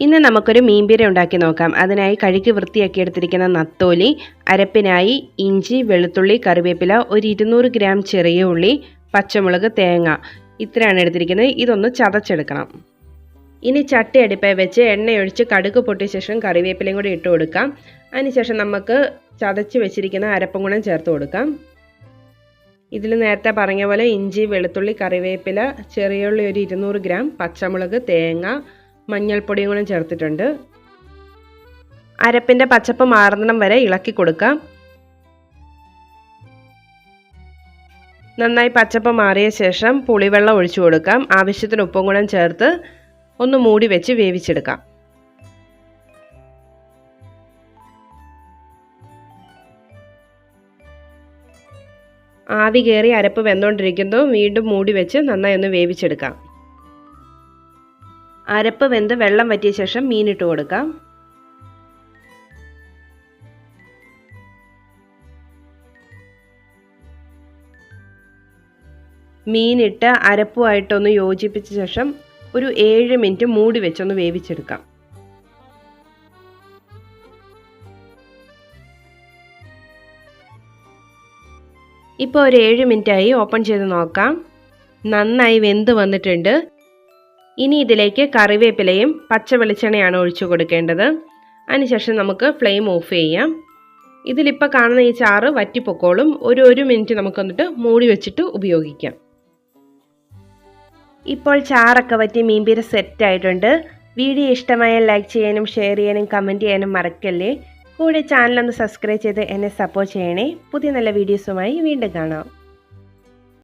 ഇന്ന് നമുക്കൊരു മീൻപീര ഉണ്ടാക്കി നോക്കാം. അതിനായി കഴുകി വൃത്തിയാക്കി എടുത്തിരിക്കുന്ന നത്തോലി, അരപ്പിനായി ഇഞ്ചി, വെളുത്തുള്ളി, കറിവേപ്പില, ഒരു 200 ഗ്രാം ചെറിയ ഉള്ളി, പച്ചമുളക്, തേങ്ങ ഇത്രയാണ് എടുത്തിരിക്കുന്നത്. ഇതൊന്ന് ചതച്ചെടുക്കണം. ഇനി ചട്ടി അടുപ്പിൽ വെച്ച് എണ്ണയൊഴിച്ച് കടുക് പൊട്ടിയ ശേഷം കറിവേപ്പിലയും കൂടി ഇട്ട് കൊടുക്കാം. അതിനുശേഷം നമുക്ക് ചതച്ച് വെച്ചിരിക്കുന്ന അരപ്പും കൂടെ ചേർത്ത് കൊടുക്കാം. ഇതിൽ നേരത്തെ പറഞ്ഞ പോലെ ഇഞ്ചി, വെളുത്തുള്ളി, കറിവേപ്പില, ചെറിയ ഉള്ളി ഒരു 200 ഗ്രാം, പച്ചമുളക്, തേങ്ങ, മഞ്ഞൾപ്പൊടിയും കൂടെ ചേർത്തിട്ടുണ്ട്. അരപ്പിൻ്റെ പച്ചപ്പ് മാറുന്നിടം വരെ ഇളക്കി കൊടുക്കാം. നന്നായി പച്ചപ്പ് മാറിയ ശേഷം പുളിവെള്ളം ഒഴിച്ചു കൊടുക്കാം. ആവശ്യത്തിന് ഉപ്പും കൂടെ ചേർത്ത് ഒന്ന് മൂടി വെച്ച് വേവിച്ചെടുക്കാം. ആവി കയറി അരപ്പ് വെന്തുകൊണ്ടിരിക്കുന്നു. വീണ്ടും മൂടി വെച്ച് നന്നായി ഒന്ന് വേവിച്ചെടുക്കാം. അരപ്പ് വെന്ത് വെള്ളം വറ്റിയ ശേഷം മീനിട്ട് കൊടുക്കാം. മീനിട്ട് അരപ്പുമായിട്ടൊന്ന് യോജിപ്പിച്ച ശേഷം ഒരു 7 മിനിറ്റ് മൂടി വെച്ചൊന്ന് വേവിച്ചെടുക്കാം. ഇപ്പോൾ ഒരു 7 മിനിറ്റായി. ഓപ്പൺ ചെയ്ത് നോക്കാം. നന്നായി വെന്ത് വന്നിട്ടുണ്ട്. ഇനി ഇതിലേക്ക് കറിവേപ്പിലയും പച്ച വെളിച്ചെണ്ണയാണ് ഒഴിച്ചു കൊടുക്കേണ്ടത്. അതിനുശേഷം നമുക്ക് ഫ്ലെയിം ഓഫ് ചെയ്യാം. ഇതിലിപ്പോൾ കാണുന്ന ഈ ചാറ് വറ്റിപ്പൊക്കോളും. ഒരു മിനിറ്റ് നമുക്ക് വന്നിട്ട് മൂടി വെച്ചിട്ട് ഉപയോഗിക്കാം. ഇപ്പോൾ ചാറൊക്കെ വറ്റി മീൻപീര സെറ്റായിട്ടുണ്ട്. വീഡിയോ ഇഷ്ടമായാൽ ലൈക്ക് ചെയ്യാനും ഷെയർ ചെയ്യാനും കമൻറ്റ് ചെയ്യാനും മറക്കല്ലേ. കൂടെ ചാനലൊന്ന് സബ്സ്ക്രൈബ് ചെയ്ത് എന്നെ സപ്പോർട്ട് ചെയ്യണേ. പുതിയ നല്ല വീഡിയോസുമായി വീണ്ടും കാണാം.